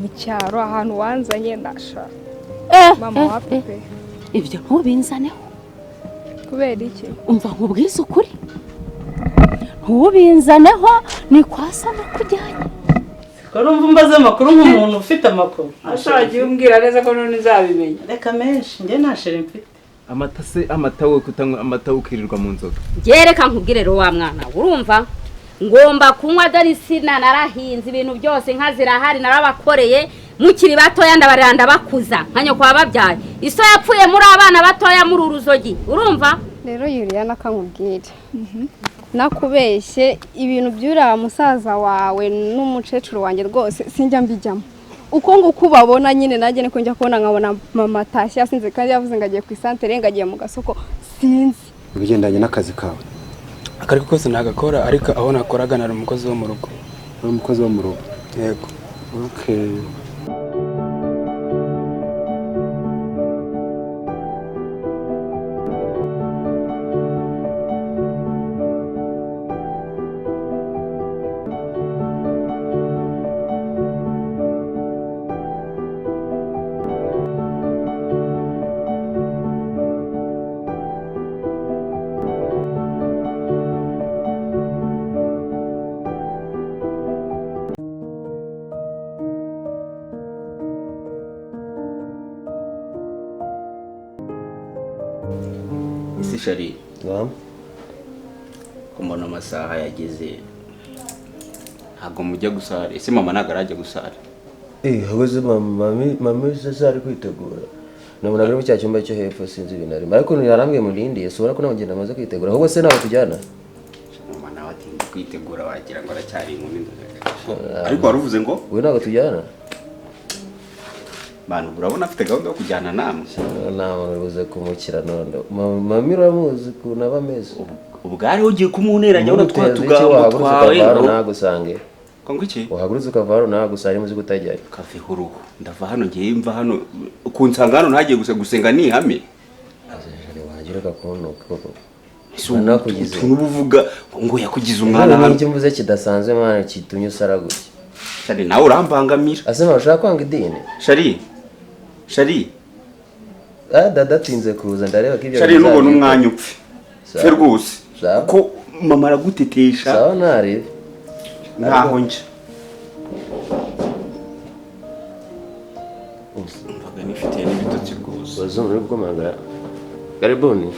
mu cyaro ahantu wanzanye ndashaka mama wa pepe ibyo ntubinzaneho kubera iki umva nkubwiza ukuri ntubinzaneho ni kwasana kujyanye Karumva mbaze amakuru nk'umuntu ufite amakuru ashagiye umbwira neza ko none nzabimenya reka menshi njye ntashere mfite amata we kutanywa amata ukirirwa mu nzoga gereka nkubwire ro wa mwana urumva ngomba kunywa darisina narahinze ibintu byose nka zirahari narabakoreye mukiri batoya ndabaranda bakuza nkanyo kwa babyaye iso yapfuye muri abana batoya muri uruzogi urumva rero Juliana kankubwire nakubeshye ibintu byura musaza wawe n'umucecuru wanjye rwose sinjya mbijyamo uko nguko babona nyine najye niko njya kubona nkabona mama tashya sinze kandi yavuze ngagiye ku isantere ngagiye mu gasoko sinzi bigendanye n'akazi kawe akari kose nagakora ariko aho nakoraga nari umukozi wo mu rugo umukozi wo mu rugo yego okay isi shari Naam. kumbona amasaha yageze ntabwo mujya gusara ese mama ntabwo arajya gusara Hagoze mama sasa ari kwitegura nabona ari mu cya cyumba cyo hepfo sinzi ibintu arimo ariko yarambwiye mu ndindi yasubira ko nabagenda amaze kwitegura ahubwo se nawe tujyana mama nawe ati kwitegura wagira ngo aracyari inkumi ndoga ariko waruvuze ngo we ntabwo tujyana bantu urabona afite gahunda yo kujyana namwe nta bibuze kumukira none mama uramuzi kuntu aba ameze ubwari ugiye kumuneranya uri twatugambo twawe nagusange kongo iki wahagurutse ukavaro nagusari muzi kutajyayo kafe huruhu ndava hano ngiye mva hano kunsanga hano ntagiye gusenga ni ihame azajare wagireka kunuka koko nakugize nubuvuga ngo yakugize umwana hano n'icyo mvuze kidasanzwe mwana kitumye usara gutya shari nawe urambangamira ase bashaka kwanga idini shari dada tinze kuza ndareba ko ibyo shari nubona umwanya upfe fe rwose ko mama aragutetesha sawa nari ntaho nje mvaga nifitiye n'ibitotsi rwose bazumva uri gukomanga karibuni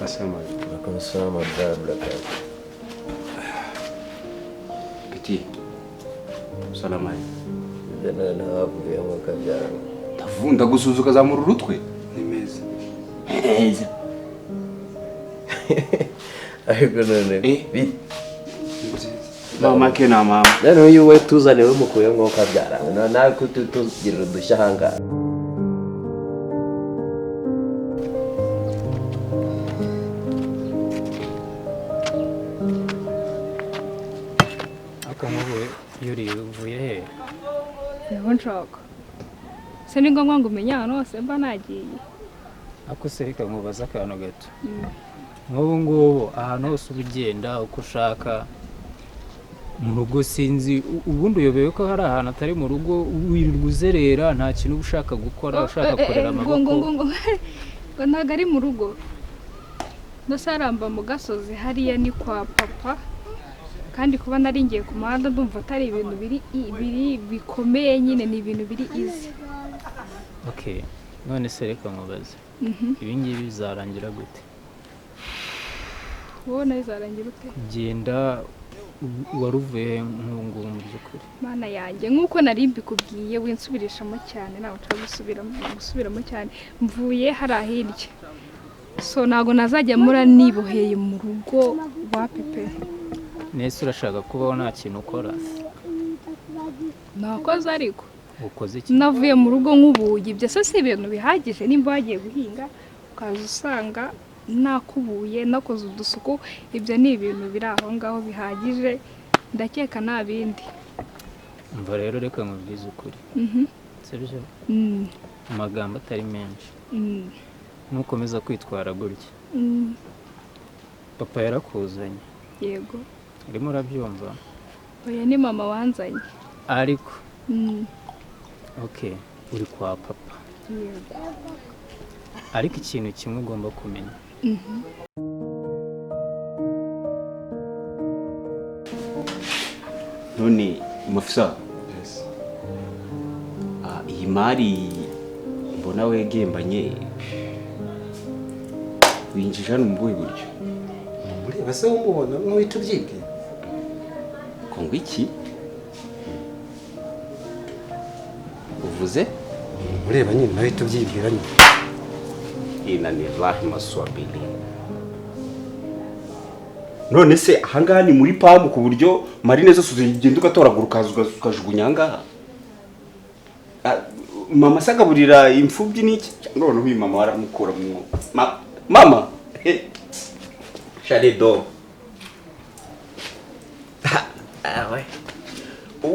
Assalamu alaikum. Petit. Salam alaikum. Dana havuye mu kabyara. Tavunda gusuzuka za mu rutwe. Ni meza. Meza. Ariko none. Mama ke na mama. None uyu we tuzane we mukuye ngo kabyara. Na kutugira udushya hanga. yuri uvuye he Yeho nshaka se ni ngombwa ngo umenye ahantu hose mba nagiye ako sereka nkubaza akantu gato nk'ubu ngubu ahantu hose ubugenda uko ushaka mu rugo sinzi ubundi uyobewe ko hari ahantu atari mu rugo wirirwa uzerera nta kintu ushaka gukora ushaka korera amaboko ngo ntago ari mu rugo ndasaramba mu gasozi hariya ni kwa papa kandi kuba nari ngiye ku muhanda ndumva atari ibintu biri bikomeye nyine ni ibintu biri easy. Okay, none se reka nkubaze ibi ngibi bizarangira gute? Wowe bizarangira ute? Genda waruvuye nk'ubu mu by'ukuri Mana yanjye nk'uko nari mbikubwiye winsubirishamo cyane nawe gusubiramo cyane mvuye hari ahirya so nago nazajya mura niboheye mu rugo wa pepe. Nese urashaka kubaho nta kintu ukora? Nakoze ariko ukoze iki? Navuye mu rugo nk'ubuye ibyo se si ibintu bihagije nimba wagiye guhinga ukaza usanga nakubuye nakoze udusuku ibyo ni ibintu biri aho ngaho bihagije ndakeka nta bindi. Umva rero reka nkubwize ukuri sibyo amagambo atari menshi nukomeza kwitwara gutya papa yarakuzanye yego urimo urabyumva oya ni mama wanzanye ariko Mm, okay uri kwa papa yego ariko ikintu kimwe ugomba kumenya none mafisa iyi mari mbona wegembanye winjije hano mu buhe buryo mureba se wumubona nk'uhita ubyibwira ko ngo iki uvuze mureba nyine nawe uhita ubyibwira nyine inanillahi maswabili none se ahangaha ni muri pamu ku buryo marine zose ugenda ugatoragura ukajugunya ahangaha mama se agaburira imfubyi n'iki noneho uyu mama waramukura mu mama sharedo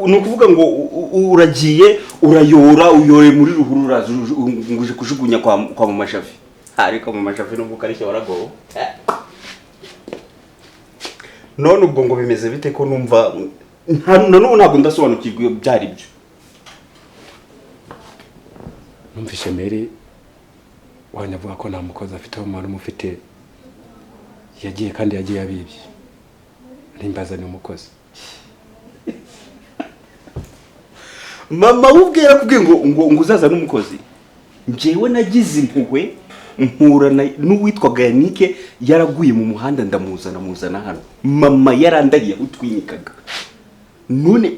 ni ukuvuga ngo uragiye urayora uyore muri ruhurura nguje kujugunya kwa mama Shafi ariko mama Shafi nubwo karishya waragowe none ubwo ngo bimeze bite ko numva ntabwo ndasobanukirwa byari byo numvise Mary wanyavuga ko nta mukozi afite umwana umufite yagiye kandi yagiye abibye ntimbazane umukozi mama ubwira kubwiye ngo uzaza n'umukozi njyewe nagize impuhwe mpurana n'uwitwaga Yannick yaraguye mu muhanda ndamuzana hano mama yarandagiye utwinyikaga none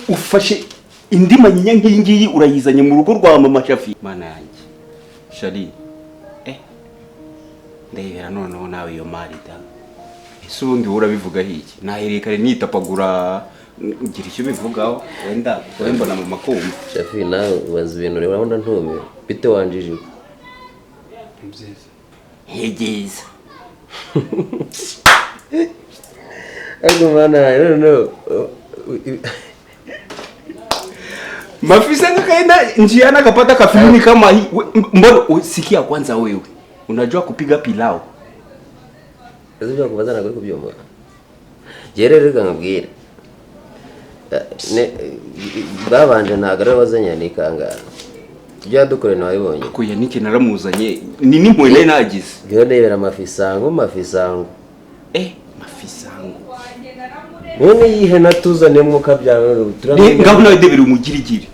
ufashe indi manyinya nk'iyi ngiyi urayizanye mu rugo rwa mama Shafi mana yanjye shari ndebera noneho nawe iyo mari da ese ubundi urabivuga hiki naherekare nitapagura ngira icyo bivugaho wenda mbona mu makumva Shafi nawe ubaza ibintu rero urabona ntumiwe bite wanjije byiza hegeza ariko mana no mafisa ngakaenda njiana kapata kafilini kama hii mbona sikia kwanza wewe unajua kupiga pilau Ezo kubaza nako kubyomora Jererega ngabwira ne babanje nagara wazanya nikangara byadukore nabibonye ko Yannick naramuzanye ni nimwe naye nagize byo ndebera mafisango mafisango none yihe natuzane mwuka byawe ngaho nawe debera umugirigiri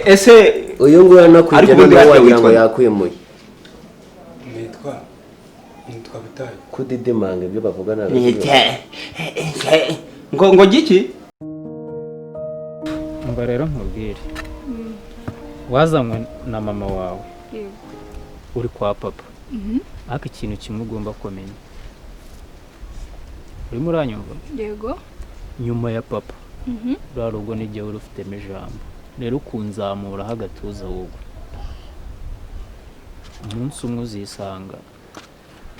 ese uyu ngo yanakujya no wagira ngo yakwimuye nitwa bitaye kudidimanga ibyo bavugana ngo giki umva rero nkubwire wazanywe na mama wawe yego uri kwa papa ariko ikintu kimwe ugomba kumenya urimo uranyumva yego nyuma ya papa rwa rugo n'igihe uri ufitemo ijambo rero ukunzamuraho agatuza wowe umunsi umwe uzisanga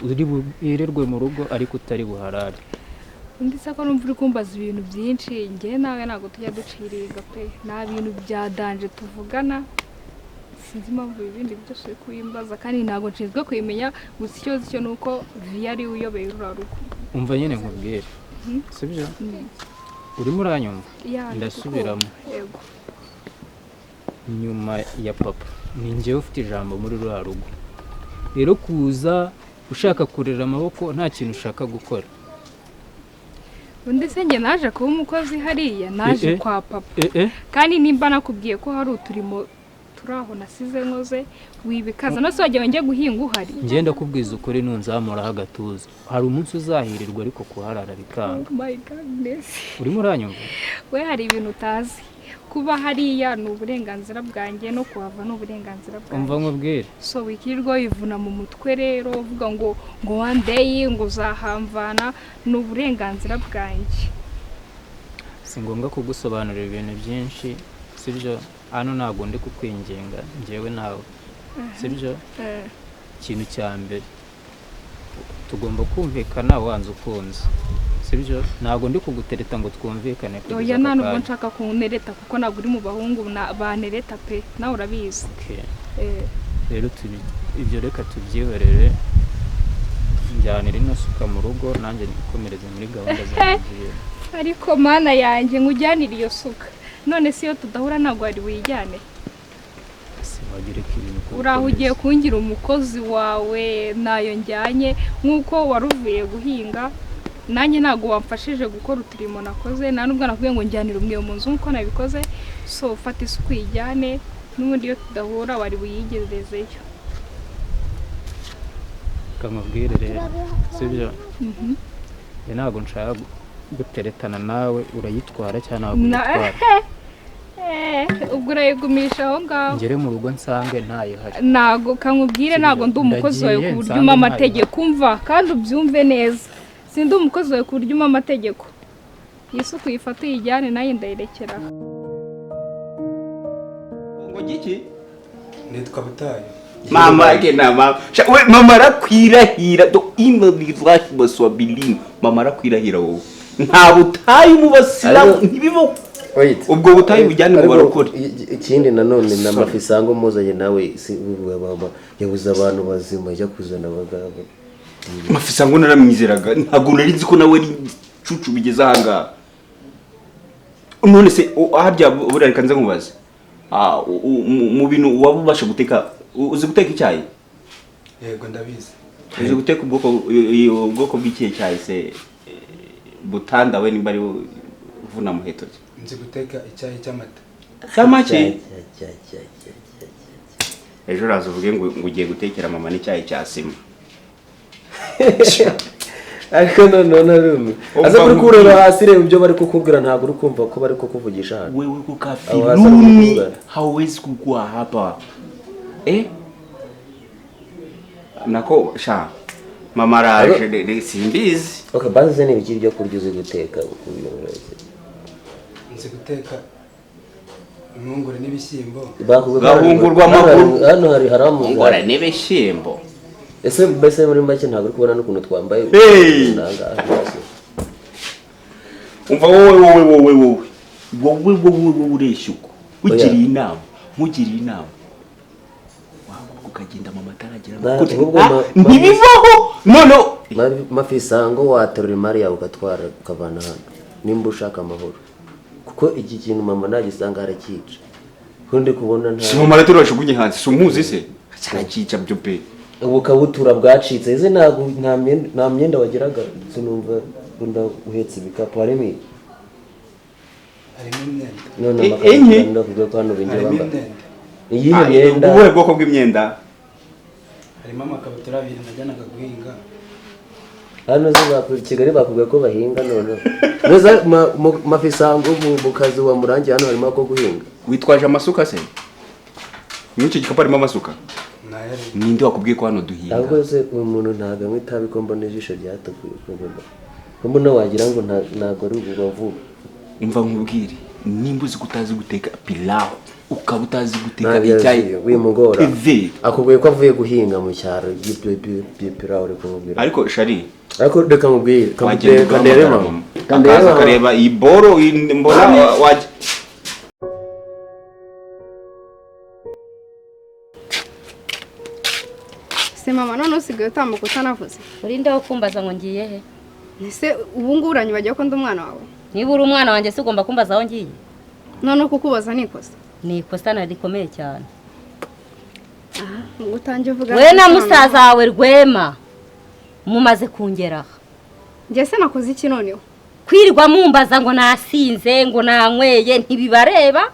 uri buhererwe mu rugo ariko utari buharare undi se ko numva uri kumbaza ibintu byinshi njye nawe ntabwo tujya duciriga pe nta bintu bya danje tuvugana sinzi impamvu ibindi byose uri kubimbaza kandi ntabwo nshinzwe kubimenya gusa ikibazo cyo ni uko viya ari uyobeye ruriya rugo umva nyine nkubwire sibyo urimo uranyumva ndasubiramo yego nyuma ya papa ni njyewe ufite ijambo muri ruriya rugo rero kuza ushaka kurera amaboko nta kintu ushaka gukora undi se njye naje kuba umukozi hariya naje kwa papa kandi nimba nakubwiye ko hari uturimo turaho nasize nkoze wibikaza no soje wenge guhinga uhari ngenda kubwiza ukuri nunzamuraho agatuza hari umunsi uzahirirwa ariko kuharara bikanga oh my goodness urimo uranyumva we hari ibintu utazi kuba hariya ni uburenganzira bwanjye no kuhava ni uburenganzira bwanjye umva nkubwire so wikirirwa wivuna mu mutwe rero uvuga ngo one day ngo uzahamvana ni uburenganzira bwanjye si ngombwa kugusobanurira ibintu byinshi sibyo hano ntabwo ndi kukwinginga njyewe nawe sibyo ikintu cya mbere tugomba kumvikana wanze ukunze sibyo ntabwo ndi kugutereta ngo twumvikane kugeza oya nta nubwo nshaka kunereta kuko ntabwo uri mu bahungu banereta pe nawe urabizi rero ibyo reka tubyihorere njyanira ino suka mu rugo nanjye nikomereze muri gahunda zanjye. ariko mana yanjye ngujyanira iyo suka none si yo tudahura ntabwo wari wijyane Wagira ibintu uraho ugiye kungira umukozi wawe nayo njyanye nk'uko wari uvuye guhinga nanjye ntabwo wamfashije gukora uturimo nakoze nta nubwo nakubwiye ngo njyanire umwe mu nzu nk'uko nabikoze so ufata isuku ijyane n'ubundi iyo tudahura wari buyigezeyo kamubwire rero sibyo ntabwo nshaka guteretana nawe urayitwara cyangwa ntabwo uyitwara ubwo urayigumisha aho ngaho ngere mu rugo nsange ntayihari ntabwo kamubwire ntabwo ndi umukozi wawe ku buryo umpa amategeko umva kandi ubyumve neza sindi umukozi wawe ku buryo umpa amategeko iyi suku uyifata uyijyane nayo ndayirekera ngo giki nitwa Butayu. mama ke na mama we mama arakwirahira do imabirwashi baswabilin mama arakwirahira wowe nta Butayu mu basilamu ntibibo ubwo Butayu bujyane mu barokore. Ikindi nanone na mafisango muzanye nawe yabuze abantu bazima ajya kuzana abagabo. Mafisango naramwizeraga ntabwo nari nzi ko nawe ari cucu bigeze ahanga. None se harya burari kanze nkubaze mu bintu waba ubasha guteka uzi guteka icyayi? Yego ndabizi. Uzi guteka ubwoko bw'ikihe cyayi se Butanda we nimba ari uvuna muheto? Nzi guteka icyayi cy'amata. Samaki? Ejo razo uvuge ngo ugiye gutekera mama n'icyayi cya sima. Ariko none rume aza kuri kureba hasi reba ibyo bari kukubwira ntabwo uri kumva ko bari kukuvugisha hano. Wewe kukafiruni hawezi kukua hapa nako sha mama raje simbizi. Okay baze ni bikiri byo kurya uzi guteka Nzi guteka impungure n'ibishyimbo. Gahungurwa amaguru hano hari haramu ngora n'ibishyimbo. Ese mbese muri make ntabwo uri kubona n'ukuntu twambaye. Umva wowe ureshyuko ugiriye inama nkugiriye inama ukagenda mama ataragira ntibivaho none mafisango waterura imari yawe ugatwara ukavana hano nimba ushaka amahoro kuko iki kintu mama nagisanga harakica kundi kubona nta si mama aratura bashugunye hanze si umuzi se cyarakica byo pe ubukabutura bwacitse ize nta myenda wagiraga sinumva bunda uhetse ibikapu harimo imyenda none ndavuga ko hano binjye bamba iyi myenda ubuhe bwoko bw'imyenda harimo amakabutura abiri najyanaga guhinga hano zo Kigali bakubwiye ko bahinga none neza mafisango mu kazi wa murangi hano harimo ko guhinga witwaje amasuka se n'iki gikapu harimo amasuka ninde wakubwiye ko hano duhinga ahubwo se umuntu ntago amwitabi ko mbona ijisho ryatakuye ko mbona wagira ngo ntago ari ubuvuga umva nkubwire nimba uzi kutazi guteka pilau ukaba utazi guteka icyayi wimugora akubwiye ko avuye guhinga mu cyaro pilau uri kumubwira ariko shari ariko reka mubwire akaza akareba iyi boro mbona wajya se mama none usigaye utambuka utanavuze urinde wo kumbaza ngo ngiye he ese ubu ngubu uranyibagiye ko ndi umwana wawe niba uri umwana wanjye se ugomba kumbaza aho ngiye none kukubaza ni ikosa ni ikosa rikomeye cyane ngo utange uvuga we na musaza wawe Rwema mumaze kungeraho njye se nakoze iki noneho kwirirwa mumbaza ngo nasinze ngo nanyweye ntibibareba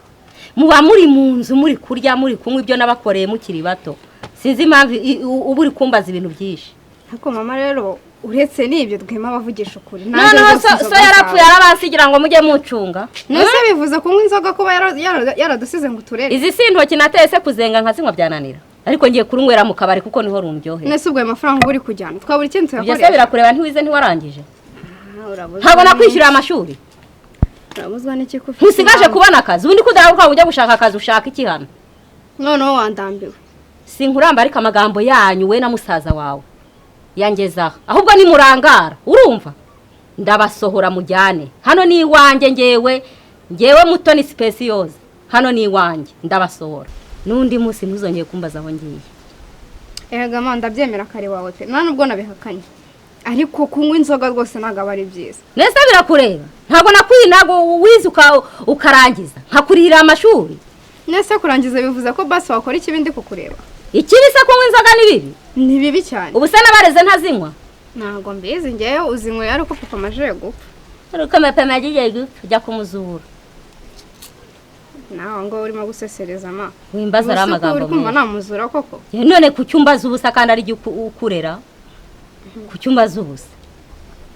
muba muri mu nzu muri kurya muri kunywa ibyo nabakoreye mukiri bato sinzi impamvu uba uri kumbaza ibintu byinshi ariko mama rero uretse n'ibyo Rwema bavugisha ukuri noneho so yarapfuye arabasigira ngo mujye mucunga nose bivuze kunywa inzoga kuba yaradusize ngo turere izi si intoki nateye se kuzenga nkazinywa byananira ariko ngiye kurunywera mu kabari kuko niho rumryohe nese ubwo amafaranga uri kujyana twabura ikintu tuyakorera ibyo se birakureba ntiwize ntiwarangije ntabwo nakwishyurira amashuri urabuzwa n'iki kufite ntusigaje kubona akazi ubundi kudahaguruka ujya gushaka akazi ushaka iki hano noneho wandambiwe sinkuramba ariko amagambo yanyu we na musaza wawe yangezaho ahubwo ni murangara urumva ndabasohora mujyane hano ni iwanjye ngewe mutoni speciose hano ni iwanjye ndabasohora n'undi munsi ntuzongeye kumbaza aho ngiye ega manda byemera kare wawe pe none ubwo nabihakanye ariko kunywa inzoga rwose ntabwo aba ari byiza. Nese birakureba ntabwo ntabwo wize ukarangiza nkakurihira amashuri. Nese kurangiza bivuze ko basi wakora ikibindi kukureba. Ikibi se kunywa inzoga ni bibi? Ni bibi cyane. Ubu se nabareze ntazinywa? Ntabwo mbizi ngewe uzinywa yari uko papa amaje gupfa. Ariko mapema yagiye kujya kumuzura. Nawe ngo urimo gusesereza ma. Wimbaza ari amagambo. Uri kumva namuzura koko? None ku cyumbaza ubusa kandi ari ukurera. Ku cyumbaza ubusa.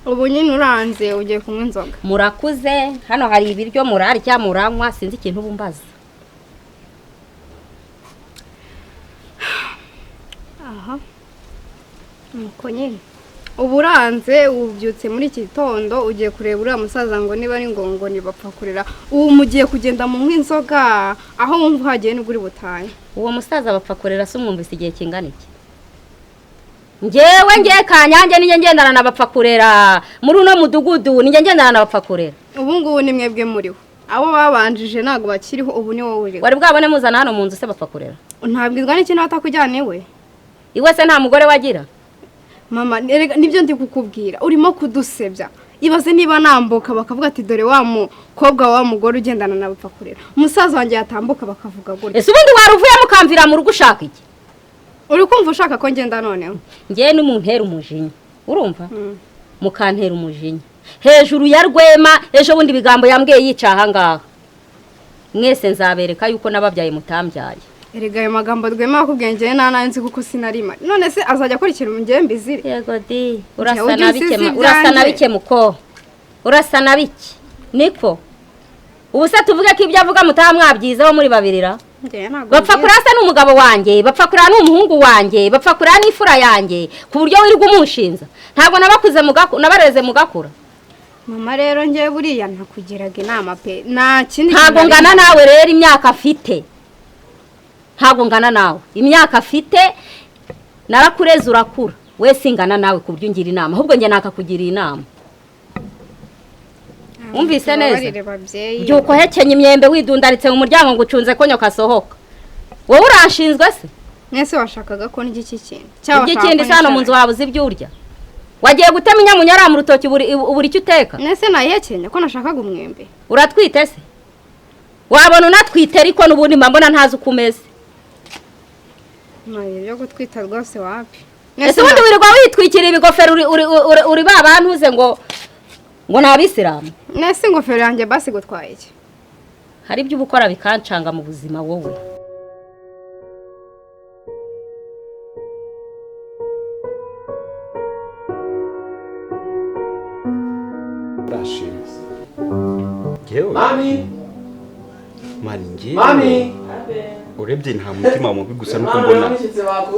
Ubu nyine uranze ugiye kunywa inzoga. Murakuze hano hari ibiryo murarya muranywa sinzi ikintu bumbaza. Aha. Nuko nyine. Uburanze ubyutse muri iki gitondo ugiye kureba uriya musaza ngo niba ari ngongo nibapfa kurera. Ubu mugiye kugenda mu nk'inzoga aho wumva hagiye n'uguri butaye. Uwo musaza bapfa kurera se umwumvise igihe kingana iki? Ngewe Kanyange ninjye ngendana na bapfa kurera muri uno mudugudu ninjye ngendana na bapfa kurera. Ubu ngubu ni mwebwe muriho. Abo babanjije ntago bakiriho ubu ni wowe uri. Wari bwabone muzana hano mu nzu se bapfa kurera. Ntabwirwa n'ikintu atakujyana iwe. Iwe se nta mugore wagira? Mama nibyo ndi kukubwira urimo kudusebya. Ibaze niba nambuka bakavuga ati dore wa mukobwa wa mugore ugendana na bapfa kurera. Umusaza wanjye yatambuka bakavuga gutya. Ese ubundi waruvuye mukamvira mu rugo ushaka iki? Uri kumva ushaka ko ngenda noneho? Ngiye n'umuntera umujinya. Urumva? Mukantera umujinya. Hejuru ya Rwema ejo bundi bigambo yambwiye yica ahangaha. Mwese nzabereka yuko nababyaye mutambyaye. Erega ayo magambo Rwema akubwengeye nananzi kuko sinarima. None se azajya akora ikintu ngiye mbizire? Yego di, urasa na bike muko. Urasa na bike. Niko. Ubu se tuvuge ko ibyo avuga mutamwabyizeho muri babirira? Bapfa kurasa n'umugabo wanjye, bapfa kurana n'umuhungu wanjye, bapfa kurana n'ifura yanjye ku buryo wirirwa umushinza. Ntabwo nabakuze nabareze mugakura. Mama rero ngiye buriya ntakugiraga inama pe. Nta kindi ntabwo ngana nawe rero imyaka afite. Ntabwo ngana nawe. Imyaka afite narakureze urakura. We singana nawe ku buryo ngira inama. Ahubwo nge nakakugira inama. Umvise neza. Byuko hekenye imyembe widundaritse mu muryango ngo ucunze ko nyoka sohoka. Wowe uranshinzwe se? Nese washakaga ko n'igiki kintu. Igikindi sano mu nzu wabuze ibyo urya. Wagiye gutema inyamunyara mu rutoki uburi cyo uteka. Nese nayekenya ko nashakaga umwembe. Uratwite se? Wabona unatwite ariko nubundi mbona ntazi ukumeze. Naye byo gutwita rwose wapi? Ese ubundi wirirwa witwikira ibigofero uri babantuze ngo nabisiramu. Nese ingofero yanjye basi gutwaye iki? Hari ibyo ubukora bikancanga mu buzima wowe. Mami. Mami. Urebye nta mutima mubi gusa nuko mbona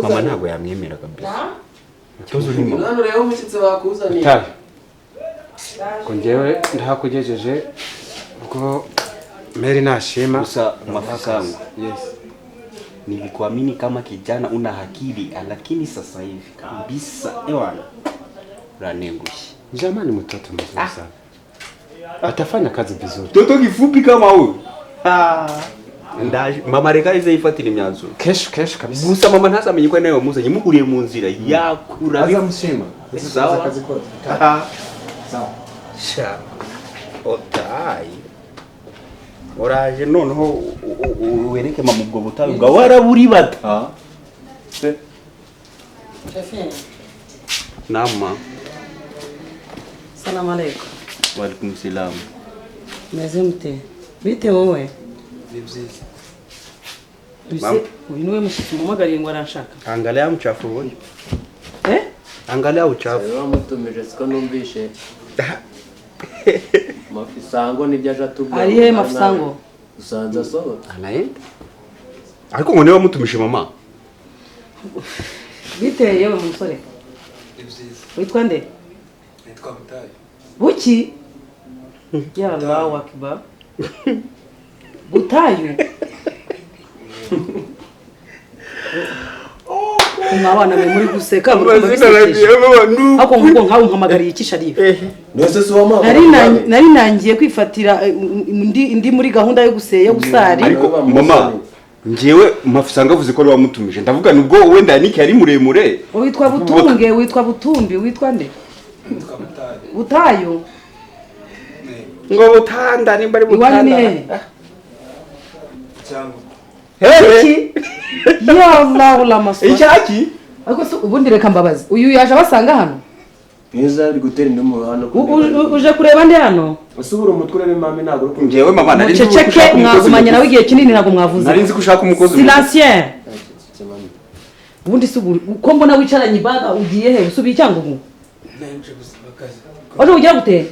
mama ntabwo yamwemera kabisa. Ikibazo ni mama. None rero umushyitsi bakuzaniye. Tabi. Ko ngewe ndahakugejeje ubwo Mary nashima gusa mafasangu. Yes. Nilikuamini kama kijana una akili lakini sasa hivi kabisa ewana unanengushi. Jamani mtoto mzuri sana. Atafanya kazi vizuri. Mtoto kifupi kama huyu. Ndaje mama reka ize ifatira imyanzuro. Kesho kabisa. Gusa mama ntasa amenye ko nawe muzanye mukuriye mu nzira yakura. Azamushima. Sawa kazi kose. Sawa. Sha. Otai. Oraje noneho wereke mama ubwo butayu bwa waraburi bata. Nama. Salamu alaykum. Wa alaykum salam. Meze mute. Bite wowe? Nibyiza. Bise uyu niwe mushiki mumagariye ngo aranshaka. Angalia mchafu wewe. Angalia uchafu. Rero mutumije siko numvishe. Mafisango nibyo aje atubwira. Ari he mafisango? Usanza so. Anaenda. Ariko ngo niwe mutumishe mama. Bite yewe musore. Nibyiza. Witwa nde? Nitwa Mutayi. Buki? Ya Allah akbar. Butayu. Umwana we muri guseka ako ngo nkawe nkamagariye iki Sharifa. Nose so mama. Nari nangiye kwifatira ndi muri gahunda yo gusari. Ariko mama njewe mafisanga avuze ko wamutumije ndavuga nubwo wenda niki ari muremure. Witwa Butunge, witwa Butumbi, witwa nde? butayu ngo butanda nimba ari iwanyu ni butanda iki ya Allah la maswa icyaki ariko se ubundi reka mbabazi uyu yaje abasanga hano neza ari gutera indomo hano uje kureba ndi hano usubura umutwe urebe mama ntabwo uri njyewe mama nari nzi muceceke mwagumanye nawe igihe kinini ntabwo mwavuze nari nzi ko ushaka umukozi silencien ubundi se uko mbona wicaranye ibaga ugiye he usubiye icyangugu waje ugiye gute